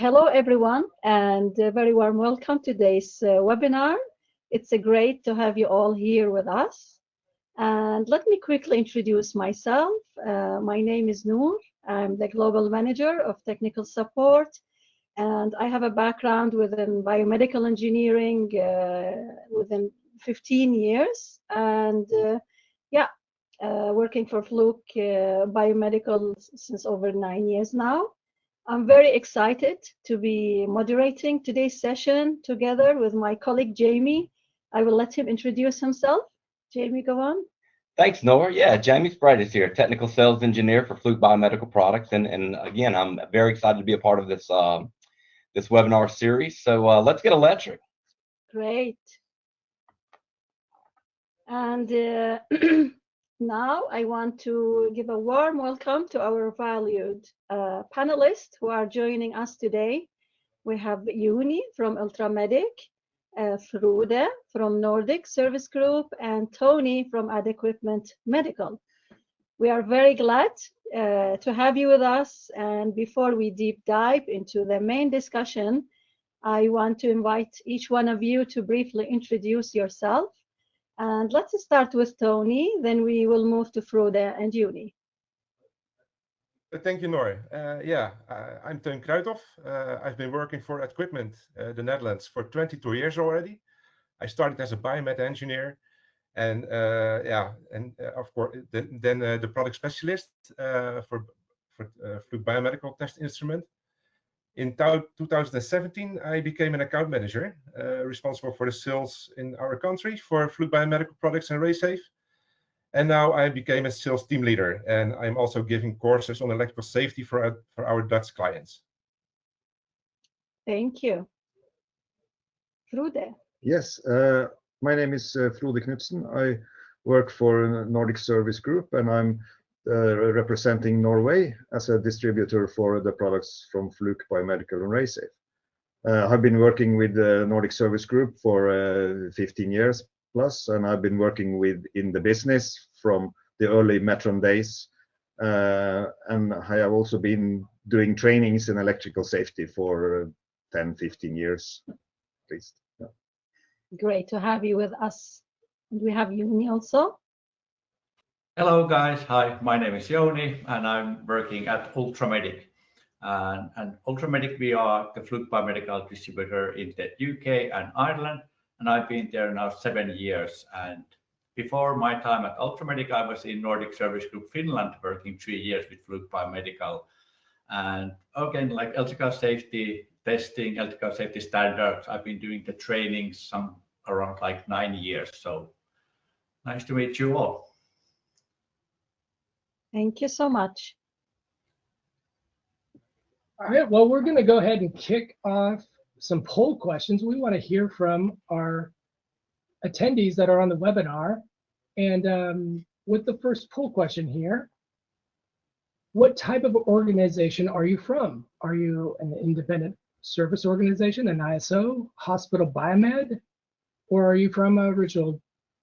Hello, everyone, and a very warm welcome to today's webinar. It's great to have you all here with us. And let me quickly introduce myself. My name is Noor. I'm the Global Manager of Technical Support, and I have a background within biomedical engineering within 15 years. And working for Fluke Biomedical since over 9 years now. I'm very excited to be moderating today's session together with my colleague, Jamie. I will let him introduce himself. Jamie, go on. Thanks, Noor. Yeah, Jamie Frode is here, Technical Sales Engineer for Fluke Biomedical Products. And again, I'm very excited to be a part of this, this webinar series. So let's get electric. Great. And now I want to give a warm welcome to our valued panelists who are joining us today. We have Jouni from Ultramedic, Frode from Nordic Service Group, and Tony from AdQuipment Medical. We are very glad to have you with us. And before we deep dive into the main discussion, I want to invite each one of you to briefly introduce yourself. And let's start with Tony, then we will move to Frode and Jouni. Thank you, Noor. I'm Teun Kruithof. I've been working for AdQuipment, the Netherlands, for 22 years already. I started as a biomed engineer, and of course, then the product specialist for Fluke Biomedical Test Instrument. In 2017, I became an account manager, responsible for the sales in our country for Fluke Biomedical Products and RaySafe. And now I became a sales team leader, and I'm also giving courses on electrical safety for our Dutch clients. Thank you. Frode. Yes, my name is Frode Knudsen. I work for Nordic Service Group, and I'm representing Norway as a distributor for the products from Fluke Biomedical and RaySafe. I've been working with the Nordic Service Group for 15 years plus, and I've been working in the business from the early Metron days. And I have also been doing trainings in electrical safety for 10, 15 years at least. Yeah. Great to have you with us. We have Jouni also. Hello guys, hi, my name is Jouni and I'm working at Ultramedic. And Ultramedic, we are the Fluke Biomedical distributor in the UK and Ireland, and I've been there now 7 years. And before my time at Ultramedic, I was in Nordic Service Group Finland, working 3 years with Fluke Biomedical. And again, like electrical safety testing, electrical safety standards, I've been doing the training around like 9 years. So nice to meet you all. Thank you so much. All right, well, we're going to go ahead and kick off some poll questions. We want to hear from our attendees that are on the webinar. And with the first poll question here, what type of organization are you from? Are you an independent service organization, an ISO, hospital biomed, or are you from a original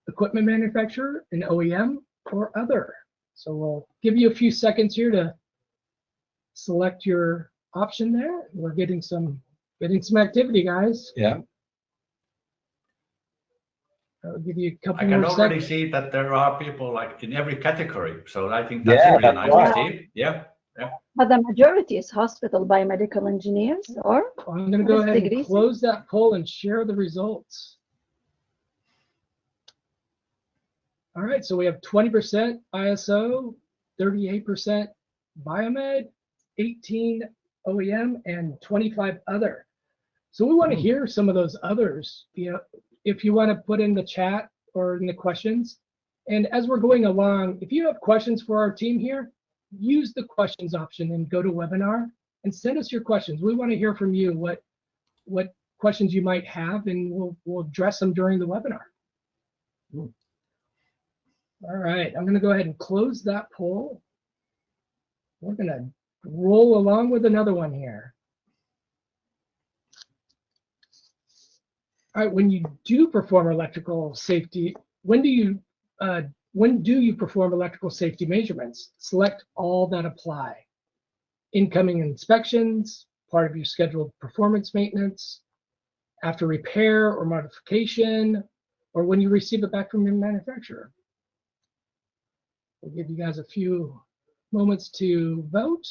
equipment manufacturer, an OEM, or other? So we'll give you a few seconds here to select your option there. We're getting some activity, guys. Yeah. I'll give you a couple I can more already seconds. see that there are people like in every category. So I think that's really nice to see. Yeah. But the majority is hospital biomedical engineers, or? I'm going to go ahead and close that poll and share the results. All right, so we have 20% ISO, 38% biomed, 18 OEM, and 25 other. So we want to hear some of those others. You know, if you want to put in the chat or in the questions. And as we're going along, if you have questions for our team here, use the questions option and go to webinar and send us your questions. We want to hear from you what questions you might have, and we'll address them during the webinar. All right, I'm going to go ahead and close that poll. We're going to roll along with another one here. All right, when you do perform electrical safety, when do you perform electrical safety measurements? Select all that apply. Incoming inspections, part of your scheduled performance maintenance, after repair or modification, or when you receive it back from your manufacturer. We'll give you guys a few moments to vote.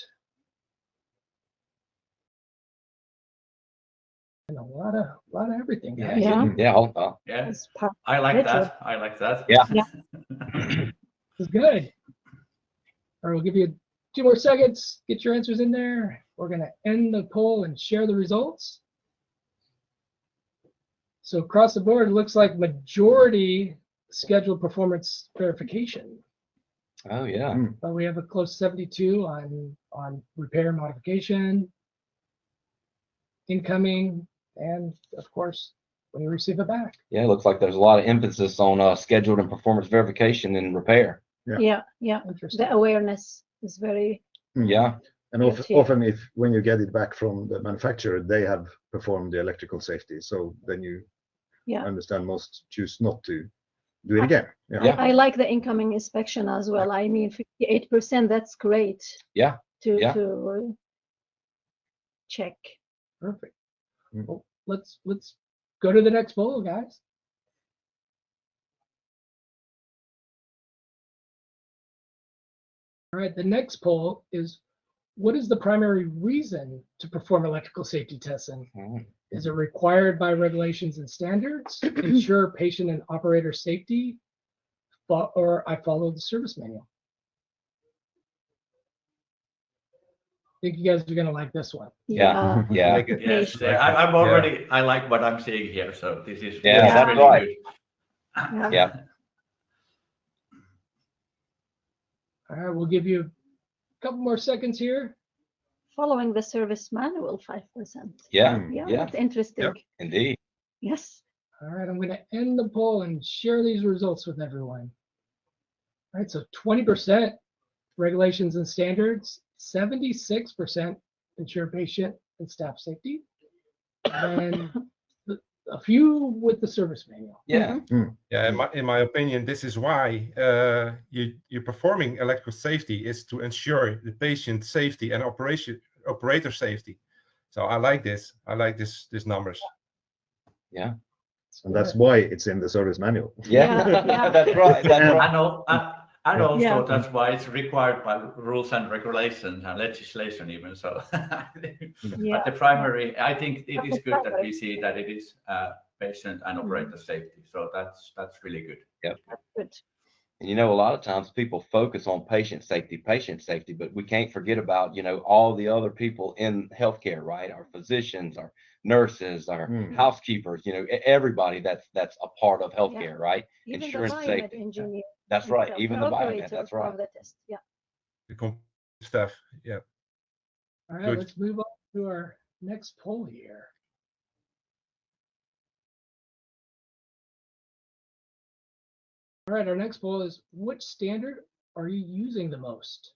And a lot of everything, guys. Yeah. Yeah. It's part I like Richard. that. I like that. Yeah. This is good. All right, we'll give you 2 more seconds. Get your answers in there. We're going to end the poll and share the results. So across the board, it looks like majority scheduled performance verification. Oh yeah. But we have a close 72 on repair modification, incoming, and of course, when you receive it back. Yeah, it looks like there's a lot of emphasis on scheduled and performance verification and repair. Yeah. Interesting. The awareness is very Yeah. And often, if when you get it back from the manufacturer, they have performed the electrical safety. So then you understand most choose not to do it again. Yeah. I like the incoming inspection as well. I mean, 58%, that's great. Yeah. To check. Perfect. Well, let's go to the next poll, guys. All right, the next poll is, what is the primary reason to perform electrical safety testing? Is it required by regulations and standards, ensure patient and operator safety, or I follow the service manual? I think you guys are gonna like this one. Yeah. Yes, I'm already. I like what I'm seeing here, so this is that's really right. good. Yeah. All right, we'll give you a couple more seconds here. Following the service manual, 5%. Yeah. That's interesting. Yep. Indeed. Yes. All right, I'm going to end the poll and share these results with everyone. All right, so 20% regulations and standards, 76% ensure patient and staff safety, and a few with the service manual. Yeah. Yeah, in my opinion, this is why you're performing electrical safety is to ensure the patient safety and operator safety. So I like this. I like these numbers. Yeah. And that's why it's in the service manual. Yeah. That's right. And also that's why it's required by rules and regulations and legislation even. So, but the primary, I think it is good that we see that it is patient and operator safety. So that's really good. Yep. That's good. And a lot of times people focus on patient safety, but we can't forget about, all the other people in healthcare, right? Our physicians, our nurses, our housekeepers, everybody that's a part of healthcare, right? Even Insurance the safety. engineer. That's right. Even the biomed. That's right. The test. Yeah. The stuff. Yeah. All right, let's move on to our next poll here. All right, our next poll is, which standard are you using the most?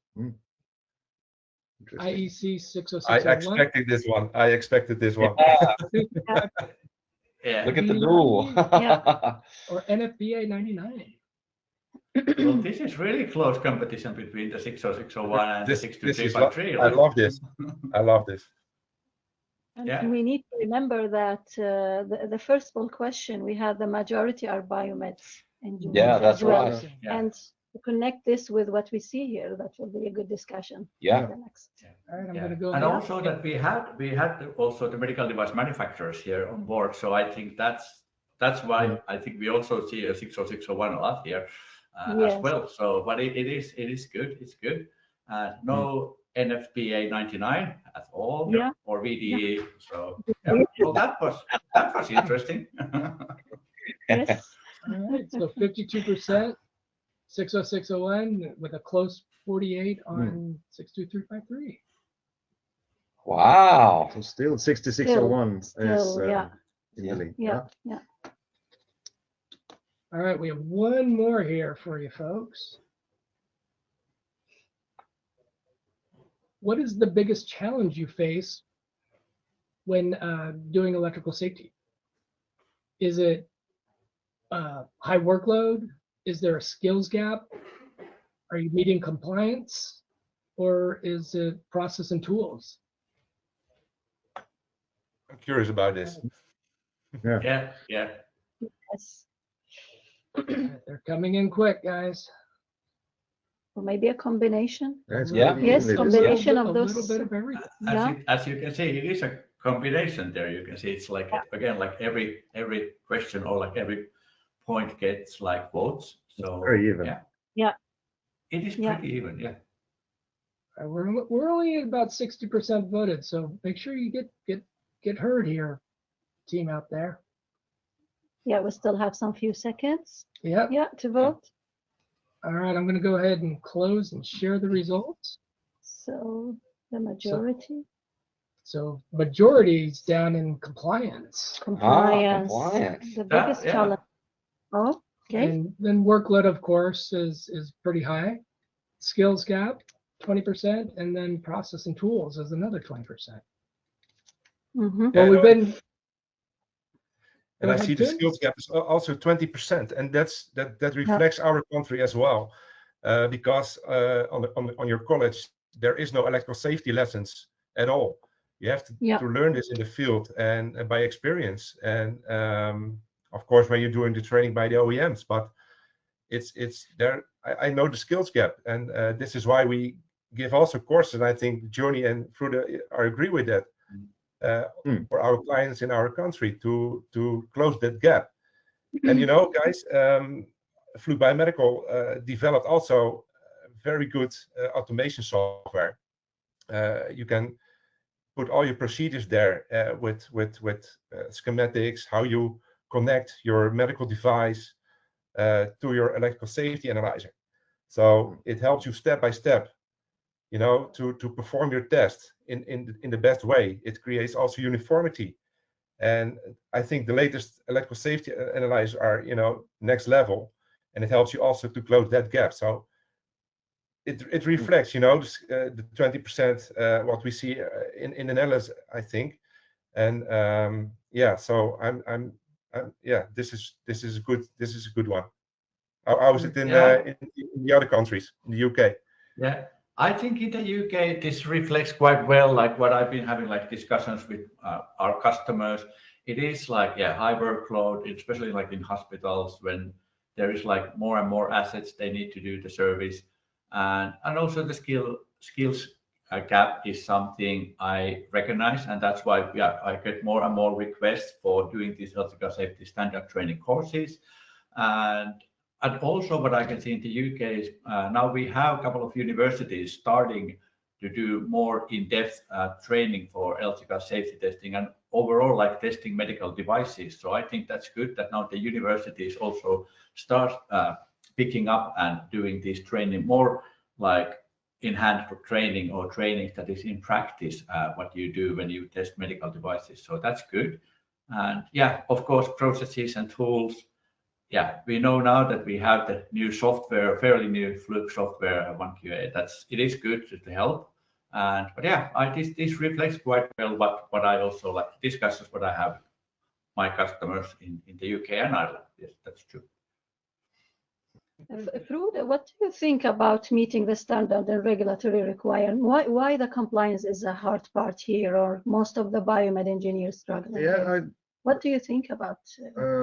IEC 60601. I expected this one. Yeah. Look at the duel. Or NFPA 99. Well, this is really close competition between the 60601 and the 62353. I love this. I love this. And we need to remember that the first poll question, we had the majority are biomeds engineers. Yeah, that's right. And to connect this with what we see here, that will be a good discussion. Yeah. The next. All right, I'm going to go. And also that we had also the medical device manufacturers here on board. So I think that's why I think we also see a 60601 a lot here as well. So, but it is good. It's good. No NFPA 99 at all or VDE. So well, that was interesting. Yes. All right, so 52% 60601 with a close 48 on 62353. Wow. So still 6601 is in the lead. Yeah. All right, we have one more here for you folks. What is the biggest challenge you face when doing electrical safety? Is it high workload? Is there a skills gap? Are you meeting compliance? Or is it process and tools? curious about this. Yeah. Yes. They're coming in quick, guys. Or maybe a combination. Yeah. Yes, combination a of those. little bit of everything. As you can see, it is a combination there. You can see it's like again, like every question or like every point gets like votes. So Very even. Yeah. it is pretty even. Yeah. We're only at about 60% voted, so make sure you get heard here, team out there. Yeah, we still have some few seconds. Yep. Yeah, to vote. All right, I'm going to go ahead and close and share the results. So the majority. So majority's down in compliance. Compliance. Compliance. The biggest Yeah. challenge. Oh, okay. And then workload, of course, is pretty high. Skills gap, 20%, and then process and tools is another 20%. Mm-hmm. Well, we've been. And Go I ahead, see the Teun. skills gap is also 20%, and that reflects our country as well, because on your college there is no electrical safety lessons at all. You have to learn this in the field and by experience, and of course when you're doing the training by the OEMs. But it's there. I know the skills gap, and this is why we give also courses. And I think Jouni and Frode agree with that. For our clients in our country to close that gap. And you know, guys, Fluke Biomedical developed also very good automation software. You can put all your procedures there with schematics, how you connect your medical device to your electrical safety analyzer. So it helps you step by step, you know, to perform your test in the best way. It creates also uniformity. And I think the latest electrical safety analyzers are, you know, next level, and it helps you also to close that gap. So it reflects, you know, the 20% what we see in the Netherlands, I think. And yeah, so I'm yeah, this is a good one. How is it in the other countries, in the UK? Yeah, I think in the UK this reflects quite well like what I've been having like discussions with our customers. It is like high workload, especially like in hospitals when there is like more and more assets they need to do the service, and also the skills gap is something I recognize, and that's why I get more and more requests for doing these electrical safety standard training courses. And also what I can see in the UK is now we have a couple of universities starting to do more in-depth training for electrical safety testing and overall like testing medical devices. So I think that's good that now the universities also start picking up and doing this training more like in-hand training or training that is in practice what you do when you test medical devices. So that's good. And yeah, of course, processes and tools. Yeah, we know now that we have the new software, fairly new Fluke software 1QA. It is good to help. But yeah, this reflects quite well what I also like discussions what I have with my customers in the UK and Ireland. Yes, that's true. Frode, what do you think about meeting the standard and regulatory requirement? Why the compliance is a hard part here, or most of the biomed engineers struggling? Yeah, what do you think about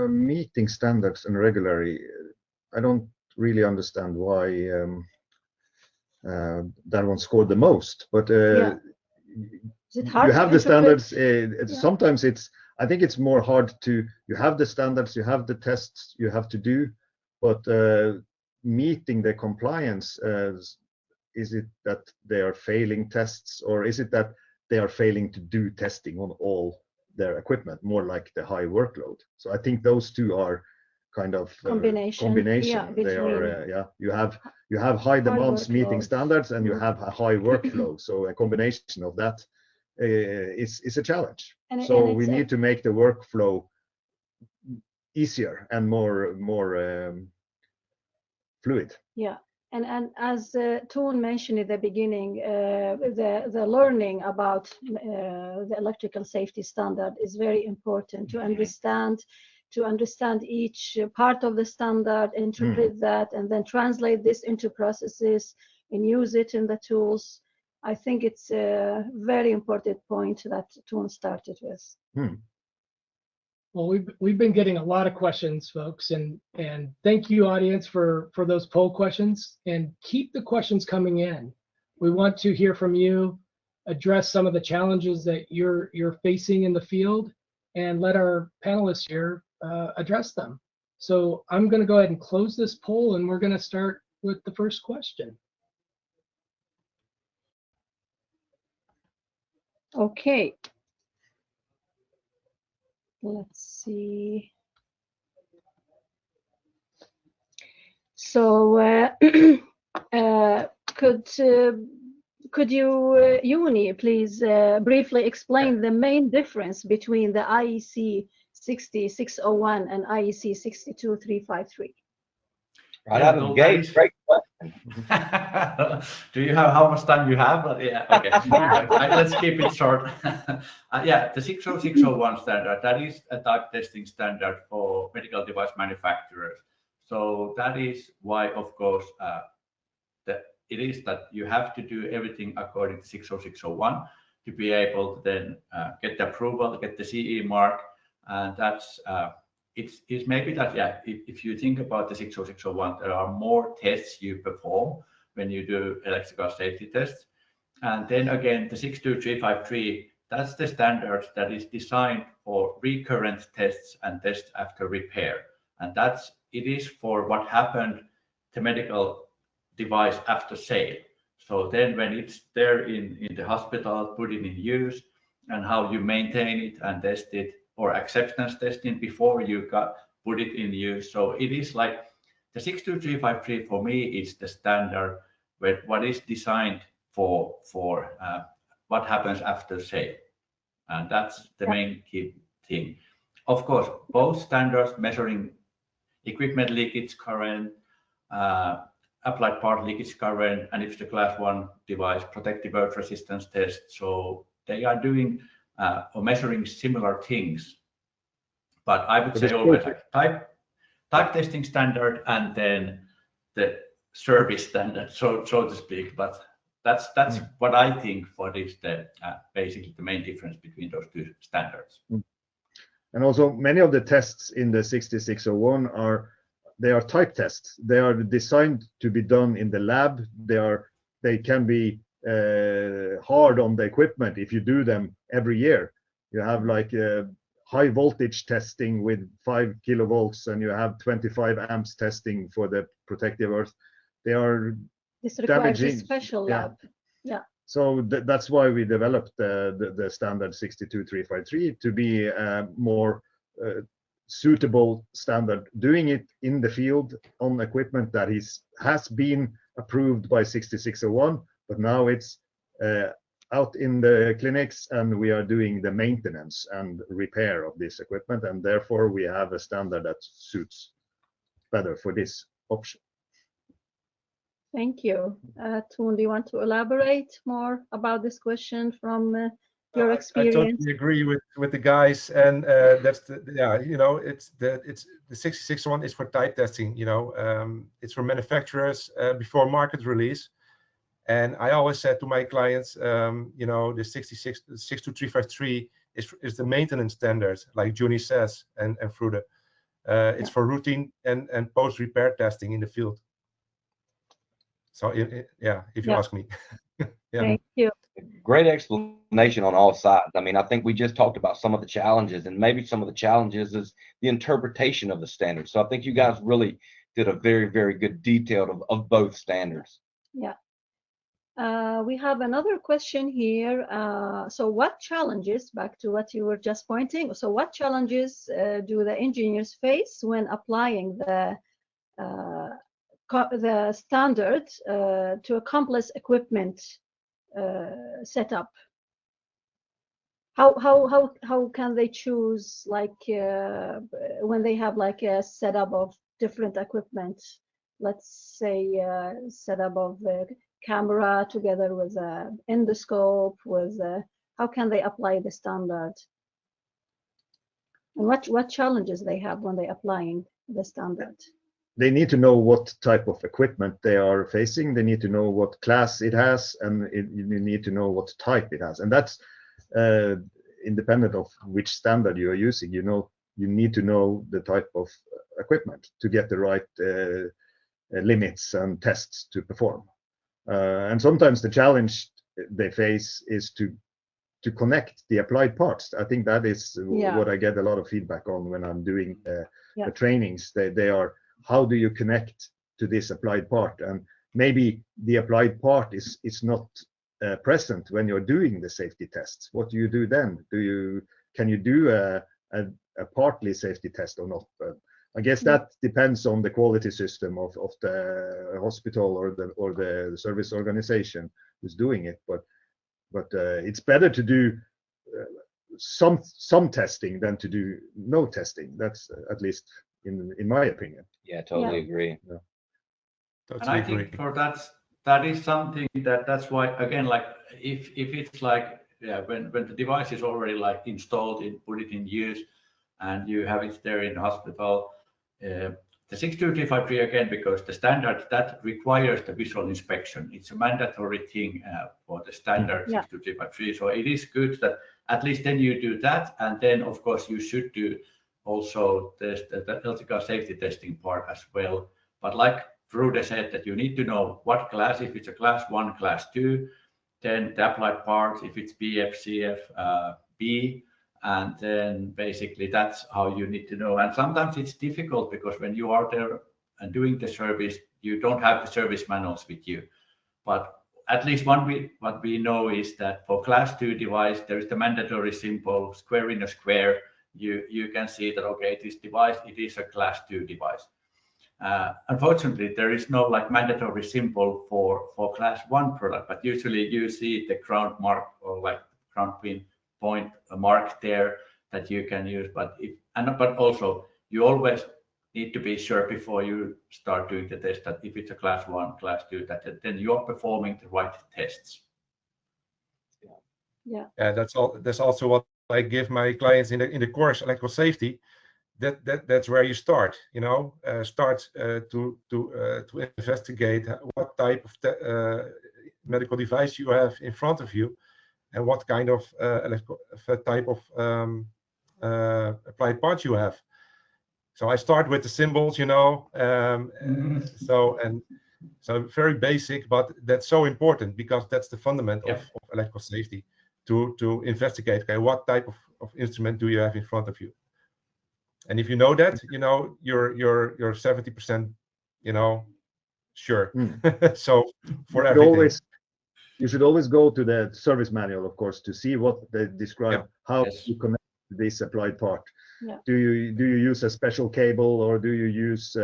meeting standards and regularly? I don't really understand why that one scored the most, but is it hard you have to the standards. Yeah. Sometimes I think it's more hard to, you have the standards, you have the tests you have to do, but meeting the compliance, is it that they are failing tests, or is it that they are failing to do testing on all their equipment, more like the high workload? So I think those two are kind of combination. Yeah, they are you have high demands meeting standards, and you have a high workflow. So a combination of that is a challenge. So we need to make the workflow easier and more fluid. Yeah. And as Teun mentioned at the beginning, the learning about the electrical safety standard is very important to understand each part of the standard, interpret that, and then translate this into processes and use it in the tools. I think it's a very important point that Teun started with. Well, we've been getting a lot of questions, folks, and thank you, audience, for those poll questions, and keep the questions coming in. We want to hear from you, address some of the challenges that you're facing in the field, and let our panelists here address them. So I'm going to go ahead and close this poll, and we're going to start with the first question. Okay. Let's see. So could you, Jouni, please briefly explain the main difference between the IEC 60601 and IEC 62353? Right out of the gate, great question. Do you have how much time you have? Yeah, okay. Let's keep it short. Yeah, the 60601 standard, that is a type testing standard for medical device manufacturers. So that is why, of course, it is that you have to do everything according to 60601 to be able to then get the approval, get the CE mark, and that's it's maybe that, yeah, if you think about the 60601, there are more tests you perform when you do electrical safety tests. And then again, the 62353, that's the standard that is designed for recurrent tests and tests after repair. And it is for what happened to medical device after sale. So then when it's there in the hospital, put it in use, and how you maintain it and test it, or acceptance testing before you put it in use. So it is like the 62353 for me is the standard where what is designed for what happens after sale. And that's the main key thing. Of course, both standards measuring equipment leakage current, applied part leakage current, and if it's the class 1 device, protective earth resistance test. So they are doing or measuring similar things. But I would say always like type testing standard and then the service standard, so to speak. But that's what I think what is the basically the main difference between those two standards. And also many of the tests in the 6601 are type tests. They are designed to be done in the lab. They can be hard on the equipment if you do them every year. You have like high voltage testing with 5 kilovolts, and you have 25 amps testing for the protective earth. This requires a special lab. Yeah. So that's why we developed the standard 62353 to be a more suitable standard, doing it in the field on equipment that has been approved by 6601, but now it's out in the clinics, and we are doing the maintenance and repair of this equipment, and therefore we have a standard that suits better for this option. Thank you. Teun, do you want to elaborate more about this question from your experience? I totally agree with the guys, and that's it's the 661 is for type testing. It's for manufacturers before market release. And I always said to my clients, the 62353 is the maintenance standard, like Jouni says, and Frode. It's for routine and post repair testing in the field. So if you ask me. Thank you. Great explanation on all sides. I mean, I think we just talked about some of the challenges, and maybe some of the challenges is the interpretation of the standards. So I think you guys really did a very, very good detail of both standards. Yeah. We have another question here. So what challenges, back to what you were just pointing, so what challenges do the engineers face when applying the standard to accomplish equipment setup? How can they choose, like when they have like a setup of different equipment, let's say setup of camera together with an endoscope, how can they apply the standard? And what challenges they have when they're applying the standard? they need to know what type of equipment they are facing. They need to know what class it has, and you need to know what type it has. And that's independent of which standard you are using. You need to know the type of equipment to get the right limits and tests to perform. And sometimes the challenge they face is to connect the applied parts. I think that is what I get a lot of feedback on when I'm doing the trainings. They are, how do you connect to this applied part? And maybe the applied part is not present when you're doing the safety tests. What do you do then? Can you do a partly safety test or not? I guess that depends on the quality system of the hospital or the service organization who's doing it. But it's better to do some testing than to do no testing. That's at least in my opinion. Yeah, totally agree. Yeah. And I think for that is something that's why, again, like if it's like when the device is already like installed, put it in use, and you have it there in the hospital, the 62353 again, because the standard that requires the visual inspection, it's a mandatory thing for the standard 62353. So it is good that at least then you do that, and then of course you should do also the electrical safety testing part as well. But like Frode said, that you need to know what class, if it's a class 1, class 2, then the applied parts, if it's BF, CF, B, and then basically that's how you need to know. And sometimes it's difficult because when you are there and doing the service, you don't have the service manuals with you. But at least what we know is that for class 2 device, there is the mandatory symbol square in a square. You can see that, okay, this device, it is a class 2 device. Unfortunately, there is no like mandatory symbol for class 1 product, but usually you see the ground mark or like ground pin point mark there that you can use. But also you always need to be sure before you start doing the test that if it's a class 1, class 2, that then you are performing the right tests. Yeah, that's also what I give my clients in the course electrical safety. That's where you start. Start to investigate what type of medical device you have in front of you, and what kind of type of applied parts you have. So I start with the symbols, so very basic, but that's so important because that's the fundament of electrical safety, to investigate, okay, what type of instrument do you have in front of you. And if you know that, you're 70%, sure. So for everything. You should always go to the service manual, of course, to see what they describe, how you connect this applied part. Yeah. Do you use a special cable, or do you use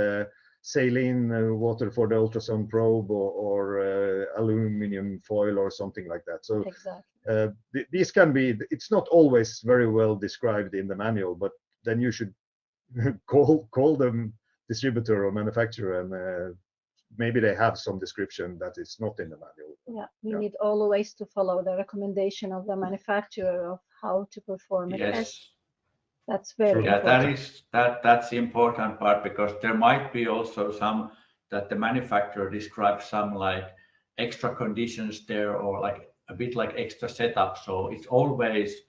saline water for the ultrasound probe, or aluminum foil or something like that? So these can be, it's not always very well described in the manual, but then you should call them distributor or manufacturer, and maybe they have some description that is not in the manual. Yeah, we need always to follow the recommendation of the manufacturer of how to perform a test. That's very important. That's the important part, because there might be also some that the manufacturer describes some like extra conditions there, or like a bit like extra setup. So it's always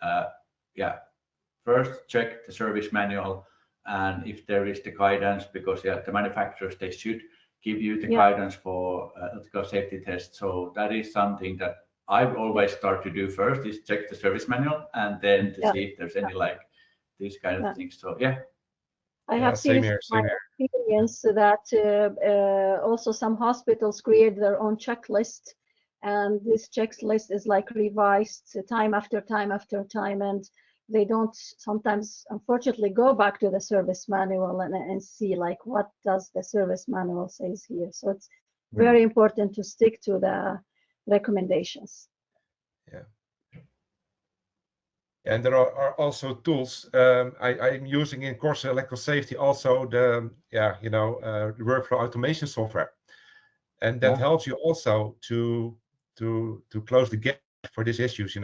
first check the service manual, and if there is the guidance, because the manufacturers, they should give you the guidance for electrical safety tests. So that is something that I always start to do first, is check the service manual, and then to see if there's any like these kind of things. So I have seen my experience that also some hospitals create their own checklist, and this checklist is like revised time after time after time, and they don't sometimes, unfortunately, go back to the service manual and see like what does the service manual says here. So it's very important to stick to the recommendations. Yeah. And there are also tools I'm using in course electrical safety, also the workflow automation software, and that helps you also to close the gap for these issues.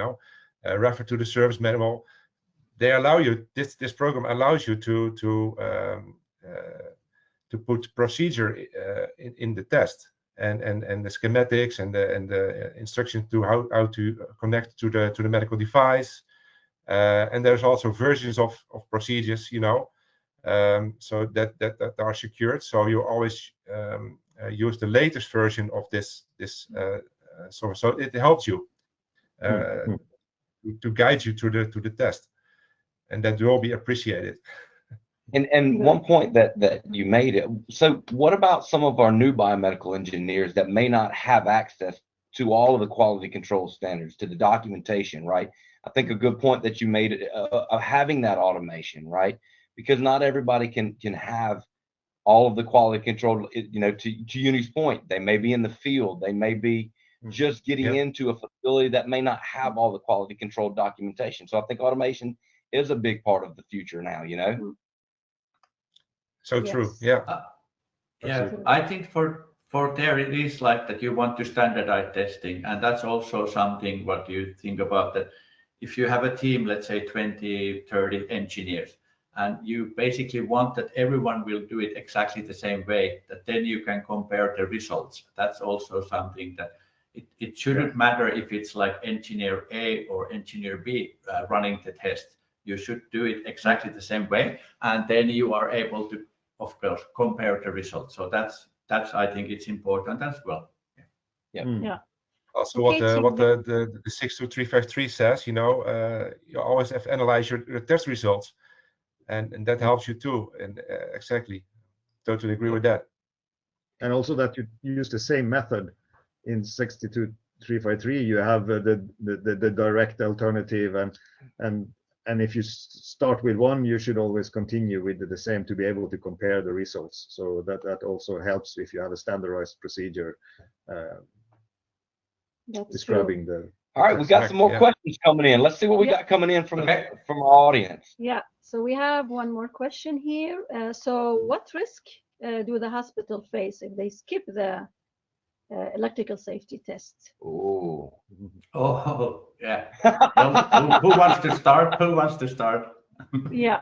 Refer to the service manual. They allow you, this program allows you to put procedure in the test and the schematics and the instructions to how to connect to the medical device. And there's also versions of procedures, you know, so that are secured. So you always use the latest version of this so it helps you to guide you to the test, and that will be appreciated. And one point that you made it. So what about some of our new biomedical engineers that may not have access to all of the quality control standards, to the documentation, right? I think a good point that you made of having that automation, right? Because not everybody can have all of the quality control. You know, to Jouni's point, they may be in the field, they may be just getting into a facility that may not have all the quality control documentation. So I think automation is a big part of the future now, you know. So true. Yeah. Yeah, I think for there it is like that you want to standardize testing, and that's also something what you think about, that if you have a team, let's say 20, 30 engineers, and you basically want that everyone will do it exactly the same way, that then you can compare the results. That's also something that it shouldn't matter if it's like engineer A or engineer B running the test. You should do it exactly the same way, and then you are able to, of course, compare the results. So that's I think it's important as well. Yeah. Also, what the 62353 says, you know, you always have to analyze your test results, and that helps you too. And exactly, totally agree with that. And also that you use the same method in 62353. You have the direct alternative, and if you start with one, you should always continue with the same to be able to compare the results. So that also helps if you have a standardized procedure describing the. All right, we got some more questions coming in. Let's see what we got coming in from our audience. Yeah, so we have one more question here. So what risk do the hospital face if they skip the electrical safety test? Oh, yeah. Well, who wants to start? Who wants to start? Yeah.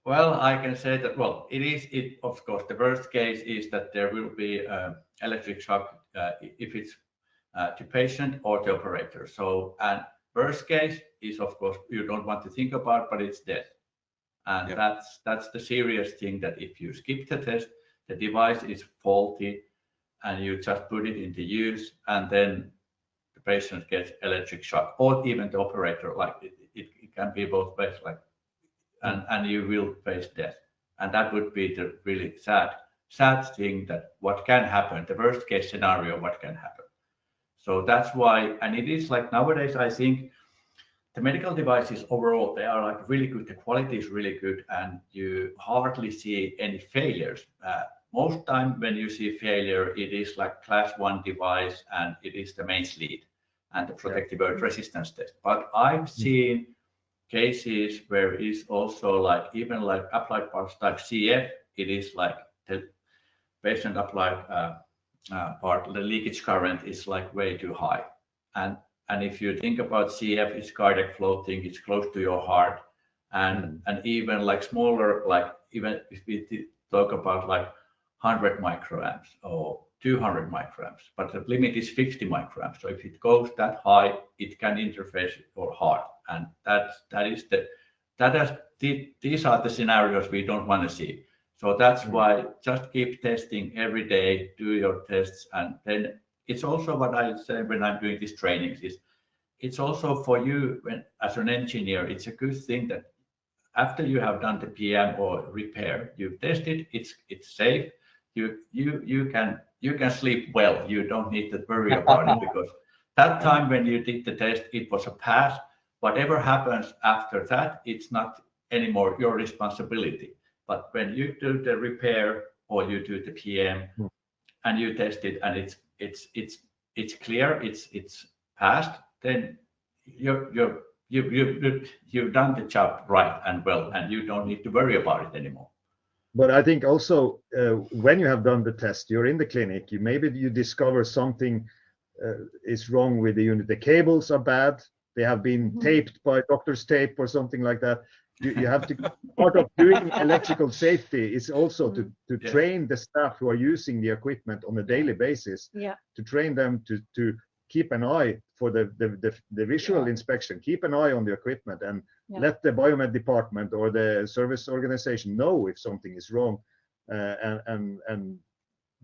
Well, I can say that, well, it of course, the worst case is that there will be electric shock if it's to patient or to operator. So, and worst case is, of course, you don't want to think about, but it's death. And that's the serious thing, that if you skip the test, the device is faulty, and you just put it into use, and then the patient gets electric shock, or even the operator, like it can be both ways, like, and you will face death. And that would be the really sad thing, that what can happen, the worst case scenario, what can happen. So that's why, and it is like nowadays, I think the medical devices overall, they are like really good, the quality is really good, and you hardly see any failures. Most time when you see failure, it is like class 1 device, and it is the main lead and the protective earth resistance test. But I've seen cases where it's also like, even like applied parts like CF, it is like the patient applied part, the leakage current is like way too high. And if you think about CF, it's cardiac floating, it's close to your heart, and even like smaller, like even if we talk about like 100 microamps or 200 microamps, but the limit is 50 microamps. So if it goes that high, it can interface with your heart, and these are the scenarios we don't want to see. So that's why just keep testing every day, do your tests, and then it's also what I say when I'm doing these trainings is, it's also for you when as an engineer, it's a good thing that after you have done the PM or repair, you've tested, it's safe. You can sleep well. You don't need to worry about it, because that time when you did the test, it was a pass. Whatever happens after that, it's not anymore your responsibility. But when you do the repair or you do the PM and you test it and it's clear, it's passed, then you've done the job right and well, and you don't need to worry about it anymore. But I think also when you have done the test, you're in the clinic, maybe you discover something is wrong with the unit. The cables are bad. They have been taped by doctor's tape or something like that. you have to, part of doing electrical safety is also to train the staff who are using the equipment on a daily basis, to train them to keep an eye for the visual inspection, keep an eye on the equipment, and let the biomed department or the service organization know if something is wrong, and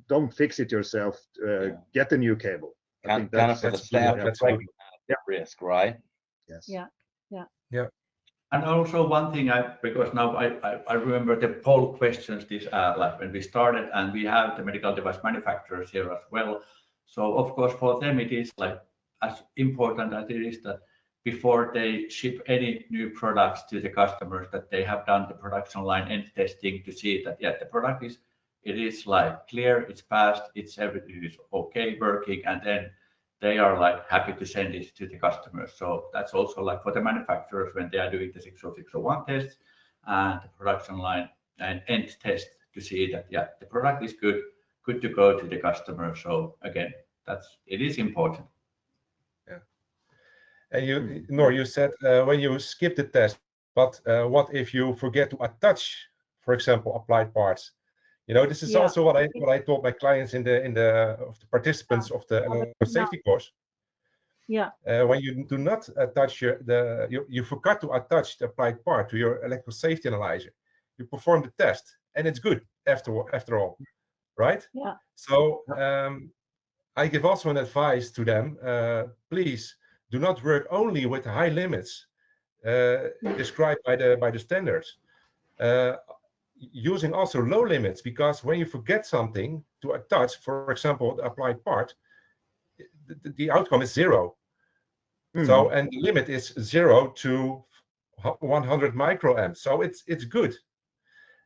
don't fix it yourself, get a new cable. I think kind of for the staff to recognize the risk, right? Yes. Yeah. And also one thing, because now I remember the poll questions this like when we started, and we have the medical device manufacturers here as well. So of course for them it is like as important as it is that before they ship any new products to the customers, that they have done the production line end testing to see that the product is like clear, it's passed, everything is okay working, and then they are like happy to send it to the customers. So that's also like for the manufacturers when they are doing the 60601 tests and the production line and end test to see that the product is good to go to the customer. So again, it is important. Yeah. And you said when you skip the test, but what if you forget to attach, for example, applied parts? This is also what I taught my clients in the participants of the safety course. When you do not attach you forgot to attach the applied part to your electrical safety analyzer, you perform the test and it's good after all, right? So I give also an advice to them: please do not work only with high limits described by the standards. Using also low limits, because when you forget something to attach, for example, the applied part, the outcome is 0. So, and the limit is 0 to 100 microamps. So it's good.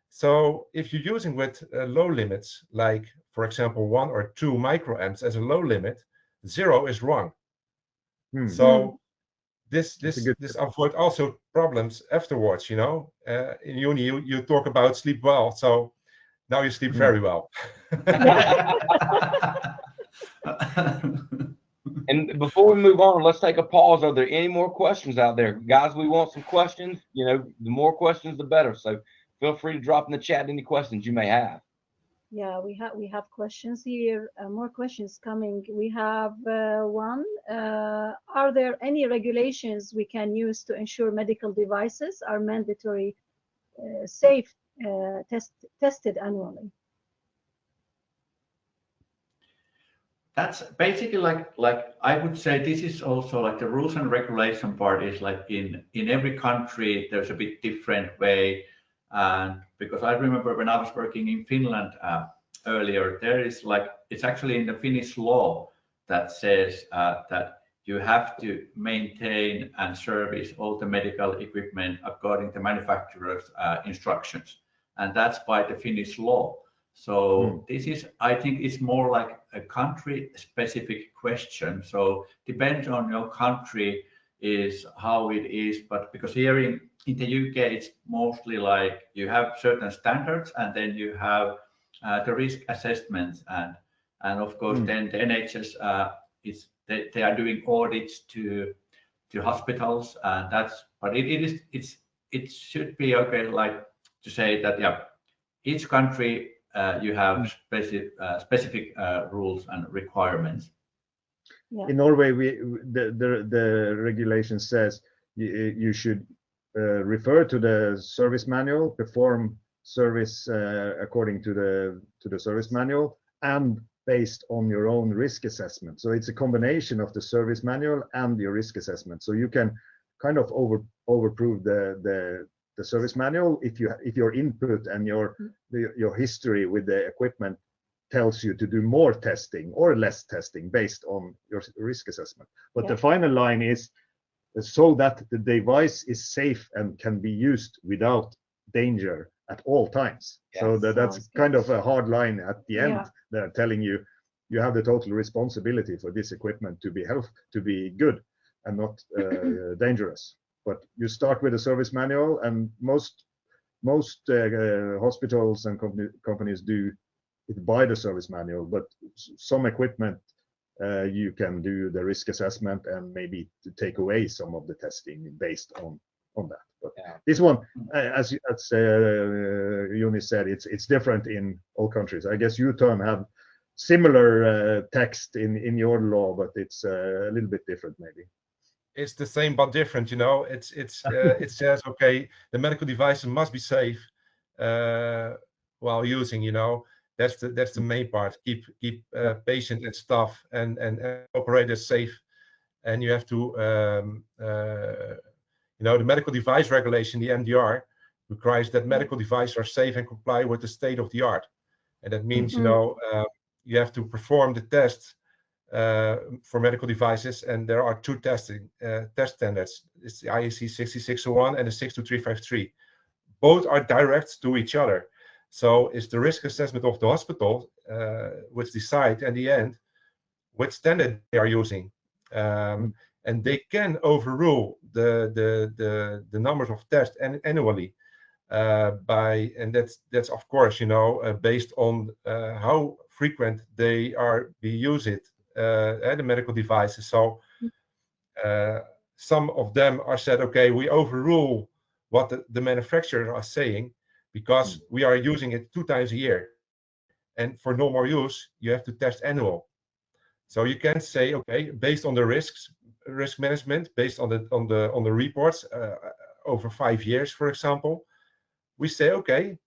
So if you're using with low limits, like for example 1 or 2 microamps as a low limit, 0 is wrong. So this avoid also problems afterwards. In uni you talk about sleep well, so now you sleep very well. And before we move on, let's take a pause. Are there any more questions out there, guys? We want some questions. The more questions the better, so feel free to drop in the chat any questions you may have. We have questions here, more questions coming. We have one. Are there any regulations we can use to ensure medical devices are mandatory, safe, tested annually? That's basically like I would say this is also like the rules and regulation part is like in every country there's a bit different way. And because I remember when I was working in Finland earlier, there is like, it's actually in the Finnish law that says that you have to maintain and service all the medical equipment according to manufacturer's instructions. And that's by the Finnish law. So this is, I think it's more like a country specific question. So depends on your country is how it is, but because here in the UK, it's mostly like you have certain standards and then you have the risk assessments and of course then the NHS they are doing audits to hospitals and that's, but it should be okay, like to say that each country you have specific rules and requirements. In Norway, the regulation says you should refer to the service manual, perform service according to the service manual, and based on your own risk assessment. So it's a combination of the service manual and your risk assessment. So you can kind of overprove the service manual if your input and your history with the equipment tells you to do more testing or less testing based on your risk assessment. But the final line is so that the device is safe and can be used without danger at all times. So that's kind of a hard line at the end. They're telling you have the total responsibility for this equipment to be good and not dangerous. But you start with a service manual, and most hospitals and companies do it by the service manual. But some equipment you can do the risk assessment and maybe to take away some of the testing based on on that. But this one, as Jouni said, it's different in all countries. I guess you, Teun, have similar text in your law, but it's a little bit different maybe. It's the same but different, you know. It says, okay, the medical devices must be safe while using, you know. That's the main part. Keep patient and staff and operators safe. And you have to you know, the medical device regulation, the MDR, requires that medical devices are safe and comply with the state of the art. And that means, you know, you have to perform the tests for medical devices, and there are two test standards. It's the IEC 60601 and the 62353. Both are direct to each other. So it's the risk assessment of the hospital which decide in the end which standard they are using. And they can overrule the numbers of tests annually and that's of course, you know, based on how frequent they use it, the medical devices. So some of them are said, okay, we overrule what the manufacturers are saying because we are using it 2 times a year, and for normal use you have to test annual. So you can say, okay, based on the risk management, based on the reports over 5 years, for example, we say, okay,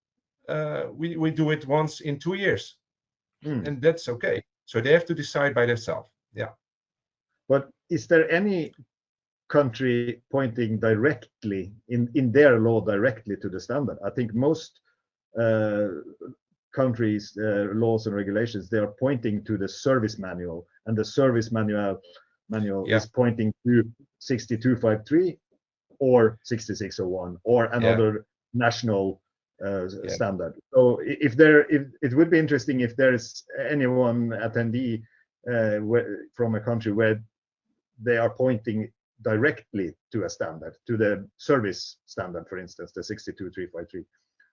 we do it once in 2 years, and that's okay. So they have to decide by themselves. Yeah. But is there any country pointing directly in their law directly to the standard? I think most countries' laws and regulations, they are pointing to the service manual, and the service manual is pointing to 6253 or 6601 or another national standard. So if it would be interesting if there's anyone attendee from a country where they are pointing directly to a standard, to the service standard, for instance, the 62353.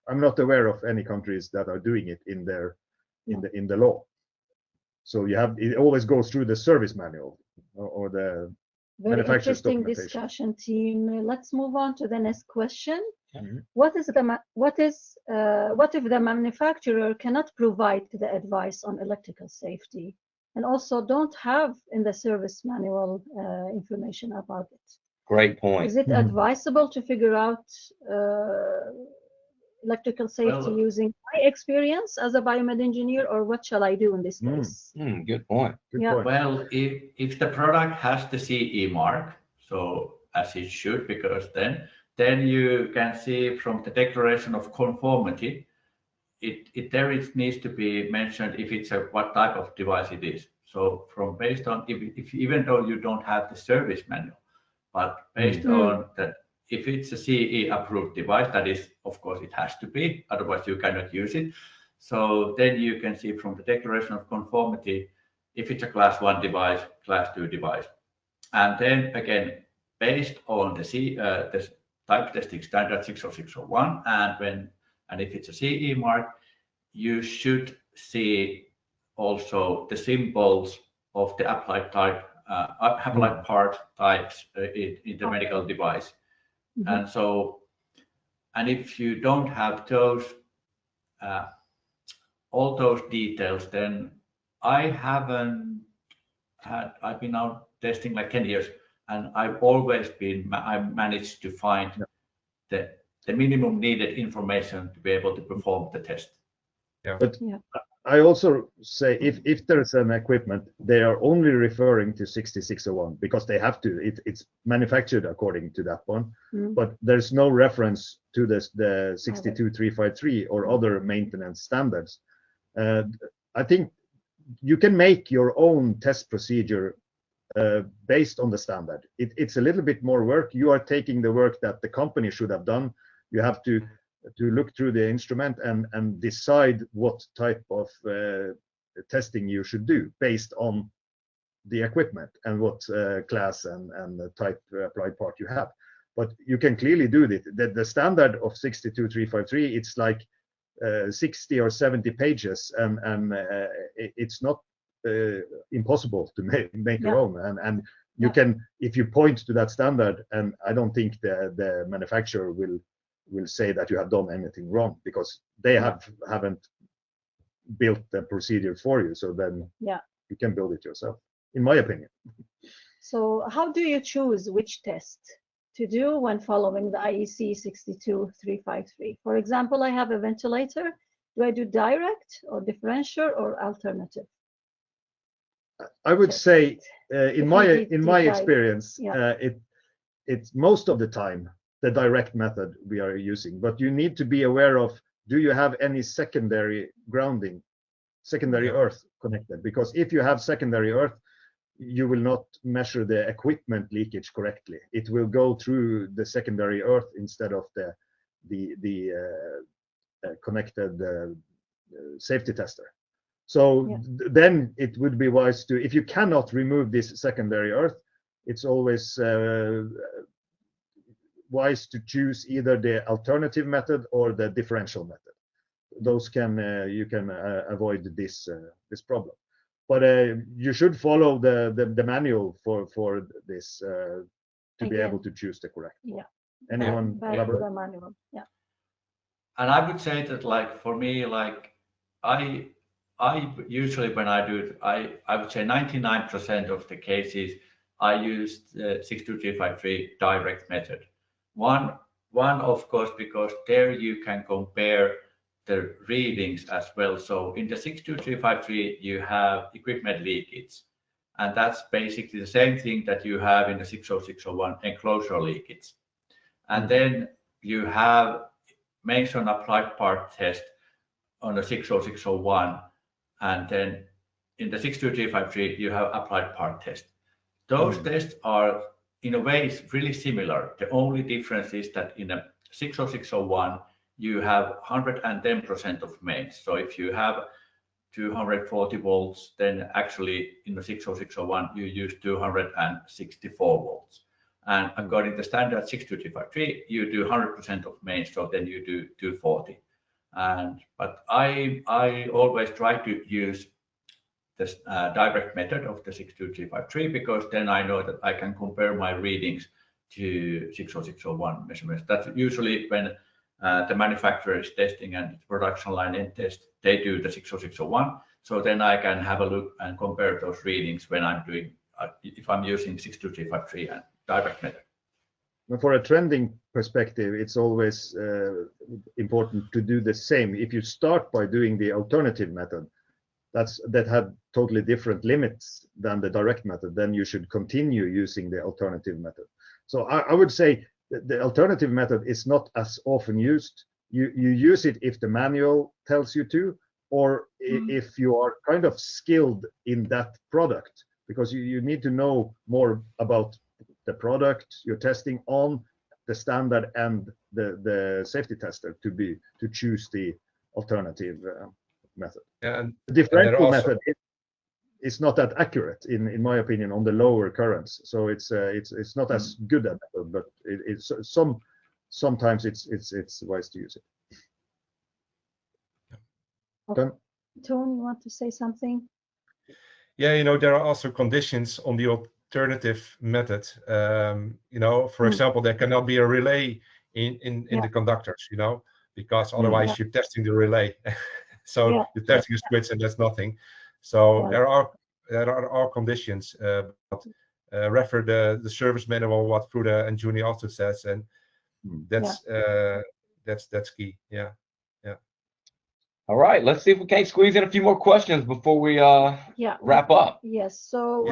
I'm not aware of any countries that are doing it in the law. So it always goes through the service manual or the very manufacturer's interesting documentation. discussion, team. Let's move on to the next question. Mm-hmm. What if the manufacturer cannot provide the advice on electrical safety, and also don't have in the service manual information about it? Great point. Is it advisable to figure out electrical safety using my experience as a biomed engineer, or what shall I do in this case? Good point. Good point. Well, if the product has the CE mark, so as it should, because then you can see from the declaration of conformity, it needs to be mentioned if it's what type of device it is. So based on if even though you don't have the service manual, but based on that, if it's a CE approved device, that is, of course, it has to be, otherwise you cannot use it. So then you can see from the declaration of conformity if it's a class 1 device, class 2 device. And then again, based on the type testing standard 60601, and if it's a CE mark, you should see also the symbols of the applied part types in the medical device. And so, and if you don't have those all those details, then I've been out testing like 10 years, and I managed to find the minimum needed information to be able to perform the test. But I also say if there's an equipment, they are only referring to 6601 because they have to. It's manufactured according to that one, but there's no reference to the 62353 or other maintenance standards. I think you can make your own test procedure based on the standard. It's a little bit more work. You are taking the work that the company should have done. You have to look through the instrument and decide what type of testing you should do based on the equipment and what class and the type applied part you have. But you can clearly do it. The standard of 62353, it's like 60 or 70 pages, and it's not impossible to make your own. And You can, if you point to that standard, and I don't think the manufacturer will say that you have done anything wrong, because they haven't built the procedure for you. So then you can build it yourself, in my opinion. So how do you choose which test to do when following the IEC 62353? For example, I have a ventilator. Do I do direct or differential or alternative? I would say, in my experience, it's most of the time the direct method we are using. But you need to be aware of, do you have any secondary grounding, secondary earth connected? Because if you have secondary earth, you will not measure the equipment leakage correctly. It will go through the secondary earth instead of the connected safety tester. So then it would be wise to, if you cannot remove this secondary earth, it's always wise to choose either the alternative method or the differential method. Those can you can avoid this problem. But you should follow the manual for this to be able to choose the correct one. Yeah. Anyone elaborate? The manual. Yeah. And I would say that, like, for me, like, I usually, when I do it, I would say 99% of the cases I use the 62353 direct method. One, of course, because there you can compare the readings as well. So in the 62353, you have equipment leakage, and that's basically the same thing that you have in the 60601 enclosure leakage. And then you have mentioned applied part test on the 60601, and then in the 62353, you have applied part test. Those tests are, in a way, really similar. The only difference is that in a 60601, you have 110% of mains. So if you have 240 volts, then actually in the 60601, you use 264 volts. And according to standard 62353, you do 100% of mains, so then you do 240. But I always try to use this direct method of the 62353, because then I know that I can compare my readings to 60601 measurements. That's usually when the manufacturer is testing and the production line end test, they do the 60601. So then I can have a look and compare those readings when I'm doing, if I'm using 62353 and direct method. For a trending perspective, it's always important to do the same. If you start by doing the alternative method, that had totally different limits than the direct method, then you should continue using the alternative method. So I would say the alternative method is not as often used. You use it if the manual tells you to, or if you are kind of skilled in that product, because you need to know more about the product you're testing on, the standard and the safety tester to choose the alternative method. And the differential method is not that accurate in my opinion on the lower currents, so it's not as good a method, but sometimes it's wise to use it. Okay. Teun, you want to say something? Yeah, there are also conditions on the alternative method. For example, there cannot be a relay in the conductors, because otherwise you're testing the relay. So you're testing a switch and that's nothing. So there are conditions, but refer the service manual, what Frode and Jouni also says, and that's key. Yeah. All right, let's see if we can't squeeze in a few more questions before we wrap up. Yes. So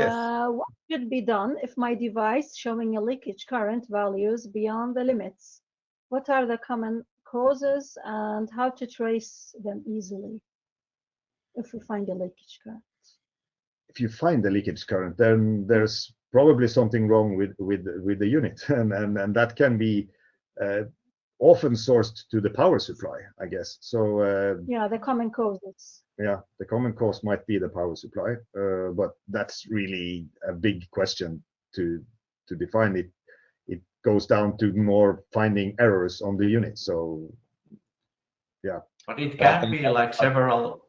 what should be done if my device showing a leakage current values beyond the limits? What are the common causes and how to trace them easily if we find a leakage current? If you find the leakage current, then there's probably something wrong with the unit, and that can be often sourced to the power supply, I guess. So the common causes. Yeah, the common cause might be the power supply, but that's really a big question to define. It goes down to more finding errors on the unit. So yeah. But it can be like several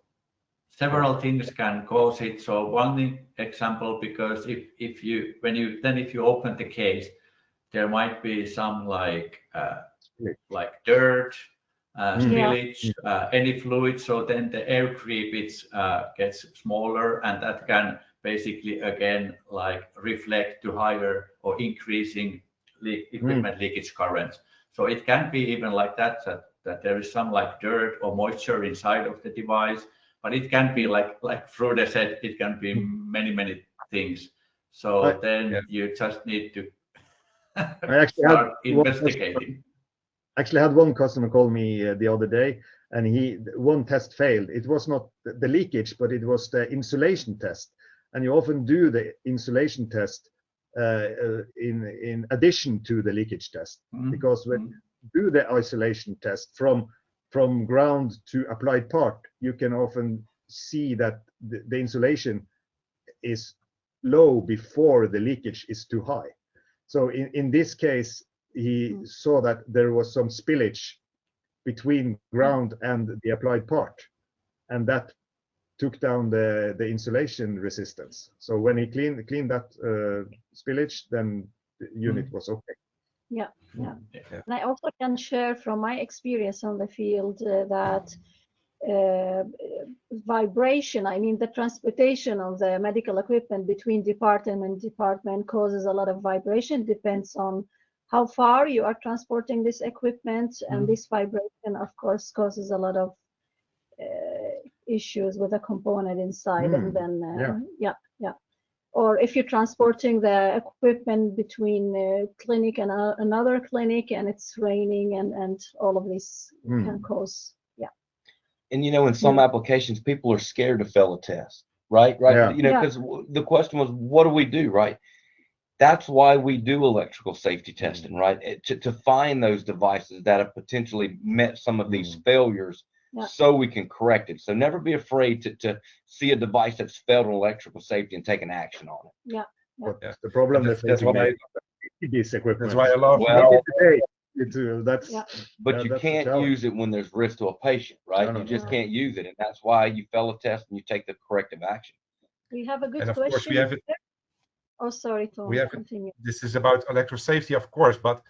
several things can cause it. So one example, because if you open the case, there might be some like dirt, spillage, any fluid. So then the air creep gets smaller, and that can basically again like reflect to higher or increasing equipment leakage currents. So it can be even like that there is some like dirt or moisture inside of the device, but it can be like Frode said, it can be many things. So then you just need to start investigating. Actually had one customer call me the other day, and one test failed. It was not the leakage, but it was the insulation test. And you often do the insulation test in addition to the leakage test, because when you do the isolation test from ground to applied part, you can often see that the insulation is low before the leakage is too high. So in this case, he saw that there was some spillage between ground and the applied part, and that took down the insulation resistance. So when he cleaned that spillage, then the unit was okay. Yeah. And I also can share from my experience on the field that vibration, I mean the transportation of the medical equipment between department and department causes a lot of vibration. Depends on how far you are transporting this equipment, and this vibration of course causes a lot of issues with the component inside. And then or if you're transporting the equipment between clinic and another clinic, and it's raining, and all of this can cause And in some applications, people are scared to fail a test, right? Because the question was, what do we do, right? That's why we do electrical safety testing, right? To find those devices that have potentially met some of these failures, so we can correct it. So never be afraid to see a device that's failed in electrical safety and take an action on it. But the problem that's why this equipment. That's why I love. But you can't use it when there's risk to a patient, right? You just can't use it, and that's why you fail a test and you take the corrective action. We have a good of question. Course we have it. Oh, sorry, Teun. We have continue. This is about electrical safety, of course, but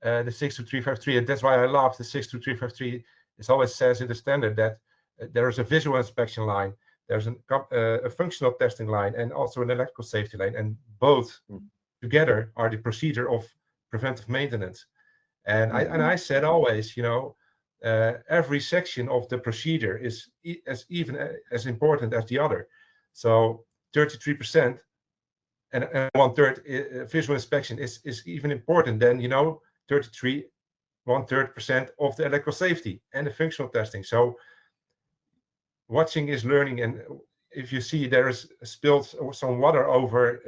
the 62353, and that's why I love the 62353. It always says in the standard that there is a visual inspection line, there's a functional testing line, and also an electrical safety line, and both together are the procedure of preventive maintenance. And I said always, every section of the procedure is even as important as the other. So 33% and 1/3 visual inspection is even important than 1/3% of the electrical safety and the functional testing. So watching is learning, and if you see there is spilled some water over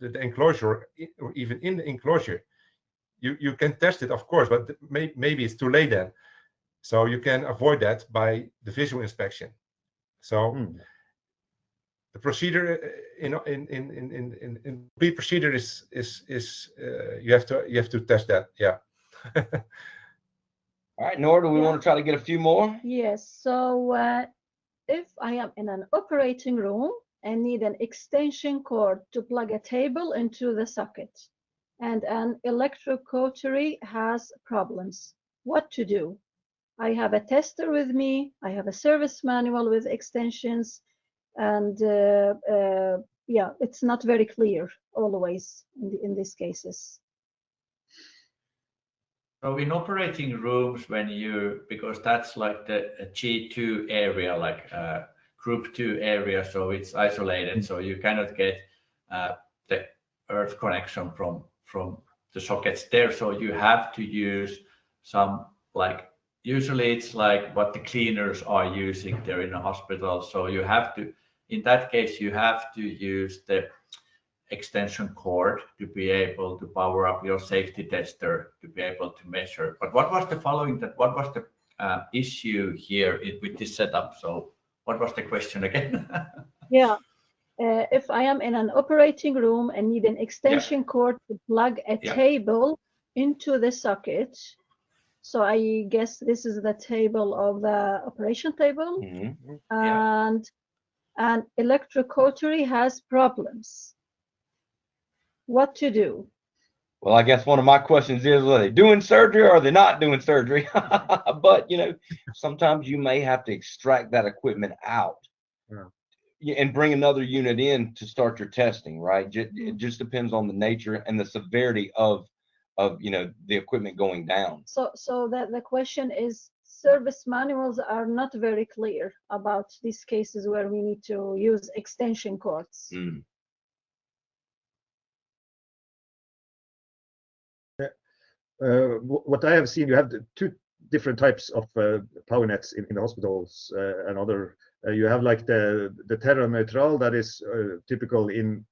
the enclosure, or even in the enclosure, you can test it, of course, but maybe it's too late then. So you can avoid that by the visual inspection. So the procedure in procedure is you have to test that. All right, Nora, do we want to try to get a few more? Yes. So if I am in an operating room and need an extension cord to plug a table into the socket, and an electrocautery has problems, what to do? I have a tester with me, I have a service manual with extensions, and it's not very clear always in these cases. So in operating rooms, because that's like the G2 area, like group 2 area, so it's isolated, so you cannot get the earth connection from the sockets there. So you have to use some, like, usually it's like what the cleaners are using there in a hospital. So you have to, in that case, you have to use the extension cord to be able to power up your safety tester to be able to measure. But what was the issue here with this setup? So what was the question again? If I am in an operating room and need an extension cord to plug a table into the socket, so I guess this is the table of the operation table, and and electrocautery has problems. What to do? Well, I guess one of my questions is, are they doing surgery or are they not doing surgery? But, you know, sometimes you may have to extract that equipment out and bring another unit in to start your testing, right? It just depends on the nature and the severity of you know, the equipment going down. So that the question is, service manuals are not very clear about these cases where we need to use extension cords. What I have seen, you have two different types of power nets in the hospitals and other. You have like the Terra Neutral that is typical in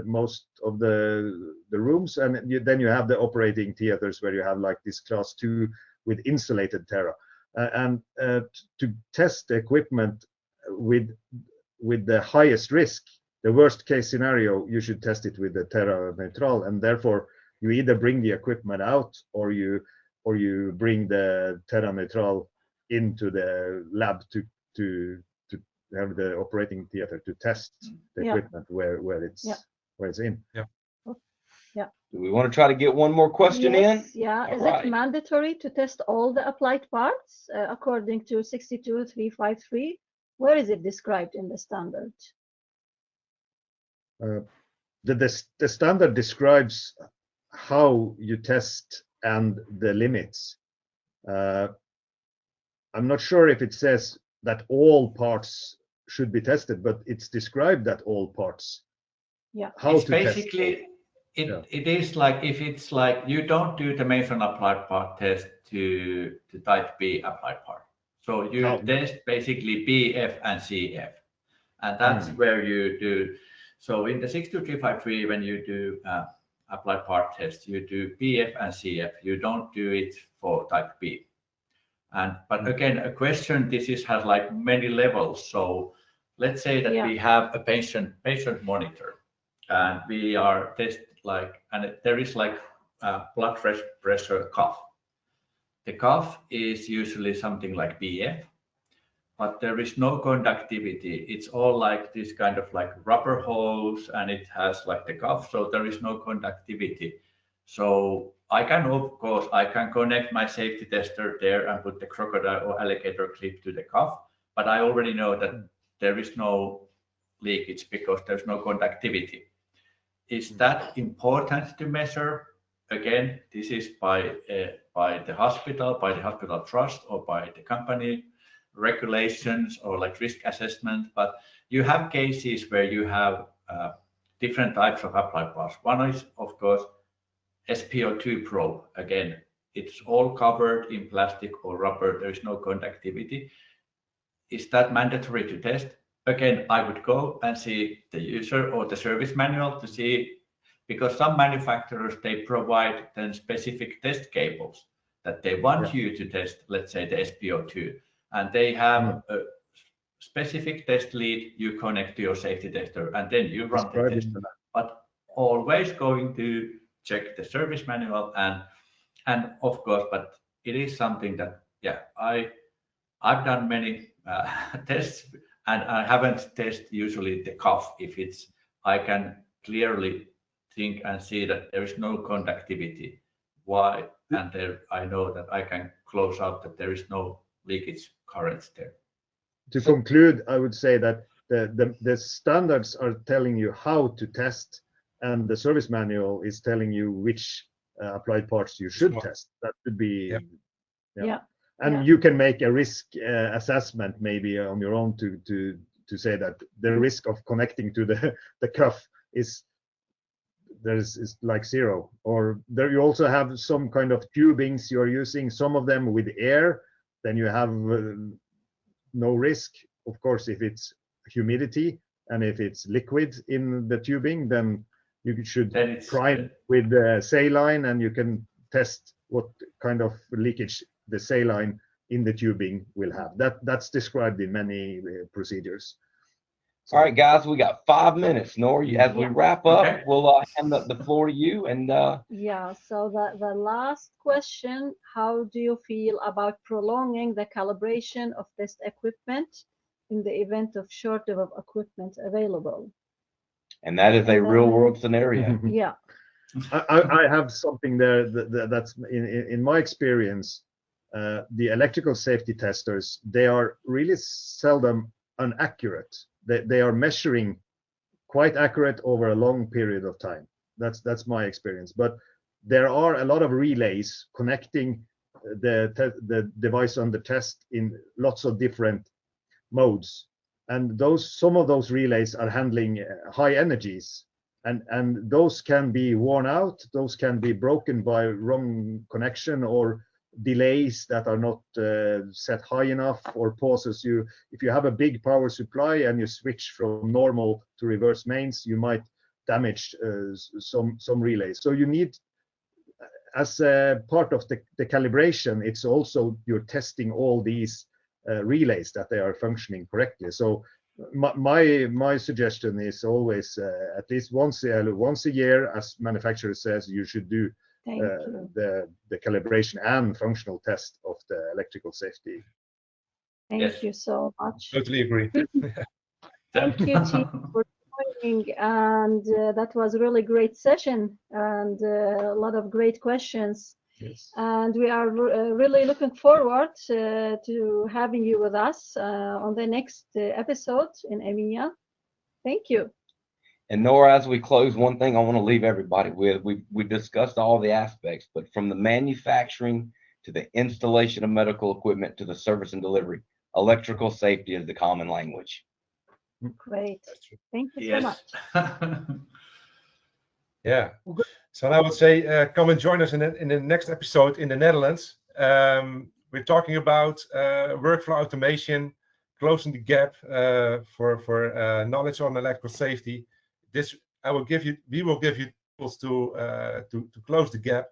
most of the rooms, and then you have the operating theaters where you have like this class 2 with insulated Terra. And to test the equipment with the highest risk, the worst case scenario, you should test it with the Terra Neutral, and therefore you either bring the equipment out or you bring the Terra Neutral into the lab to have the operating theater to test the equipment where it's in. Do we want to try to get one more question in? Yeah. Is it mandatory to test all the applied parts according to 62353? Where is it described in the standard? The standard describes how you test and the limits. I'm not sure if it says that all parts should be tested, but it's described that all parts. Yeah. How it's to basically test. It is like, if it's like you don't do the mason applied part test to type B applied part. So you test basically BF and CF, and that's where you do. So in the 62353, when you do applied part test, you do BF and CF. You don't do it for type B. And but again, a question, has like many levels. So let's say that we have a patient monitor, and we are and there is like blood pressure cuff. The cuff is usually something like BF, but there is no conductivity. It's all like this kind of like rubber hose, and it has like the cuff, so there is no conductivity. So I can connect my safety tester there and put the crocodile or alligator clip to the cuff, but I already know that there is no leakage because there's no conductivity. Is that important to measure? Again, this is by the hospital trust, or by the company regulations, or like risk assessment. But you have cases where you have different types of applied parts. One is, of course, SpO2 probe. Again, it's all covered in plastic or rubber. There is no conductivity. Is that mandatory to test? Again, I would go and see the user or the service manual to see, because some manufacturers, they provide then specific test cables that they want you to test, let's say the SpO2, and they have a specific test lead you connect to your safety tester, and then you run the test. But always going to check the service manual, and of course, but it is something that I've done many tests, and I haven't tested usually the cuff if I can clearly think and see that there is no conductivity. Why? And there I know that I can close out that there is no leakage currents there. To conclude, I would say that the standards are telling you how to test, and the service manual is telling you which applied parts you should test. That would be and you can make a risk assessment maybe on your own to say that the risk of connecting to the cuff is like 0, or there you also have some kind of tubings you're using, some of them with air, then you have no risk. Of course, if it's humidity and if it's liquid in the tubing, then you should prime with saline, and you can test what kind of leakage the saline in the tubing will have. That's described in many procedures. So, all right, guys, we got 5 minutes. Nor, as we wrap up, we'll hand the floor to you. And so the last question: how do you feel about prolonging the calibration of test equipment in the event of shortage of equipment available. And that is a real world scenario. Yeah. I have something there that's in my experience. The electrical safety testers, they are really seldom inaccurate. They are measuring quite accurate over a long period of time. That's my experience. But there are a lot of relays connecting the device under test in lots of different modes, and some of those relays are handling high energies, and those can be worn out. Those can be broken by wrong connection or delays that are not set high enough, or pauses. If you have a big power supply and you switch from normal to reverse mains, you might damage some relays. So you need, as a part of the calibration, it's also you're testing all these relays that they are functioning correctly. So my suggestion is always at least once a year, as manufacturer says, you should do the calibration and functional test of the electrical safety. Thank you so much. Totally agree. Thank you, team, for joining, and that was a really great session and a lot of great questions. Yes. And we are really looking forward to having you with us on the next episode in EMEA. Thank you. And Nora, as we close, one thing I want to leave everybody with, we discussed all the aspects, but from the manufacturing to the installation of medical equipment to the service and delivery, electrical safety is the common language. Great. Thank you so much. Yeah. So I would say, come and join us in the next episode in the Netherlands. We're talking about workflow automation, closing the gap for knowledge on electrical safety. We will give you tools to close the gap.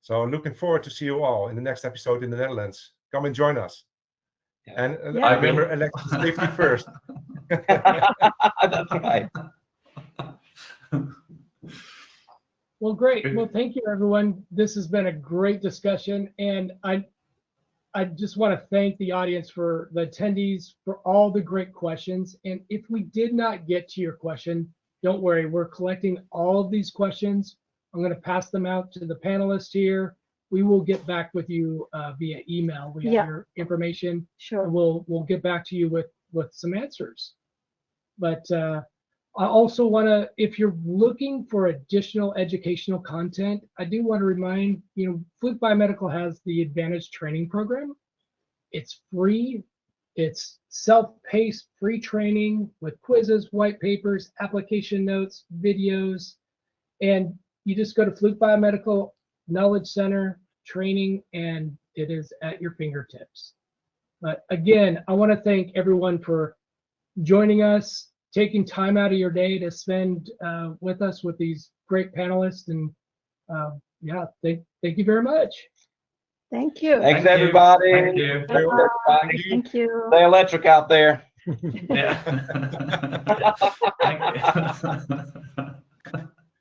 So looking forward to see you all in the next episode in the Netherlands. Come and join us. And Yeah. remember, electrical safety first. That's right. Well, great. Well, thank you, everyone. This has been a great discussion, and I just want to thank the audience, for the attendees, for all the great questions. And if we did not get to your question, don't worry. We're collecting all of these questions. I'm going to pass them out to the panelists here. We will get back with you via email. We have your information. Sure. And we'll get back to you with some answers. But I also want to, if you're looking for additional educational content, I do want to remind, Fluke Biomedical has the Advantage Training Program. It's free. It's self-paced, free training with quizzes, white papers, application notes, videos, and you just go to Fluke Biomedical Knowledge Center training, and it is at your fingertips. But again, I want to thank everyone for joining us, taking time out of your day to spend with us with these great panelists, and thank you very much. Thank you. Thanks, everybody. Thank you. Thank you. Stay electric out there. Yeah. Thank you.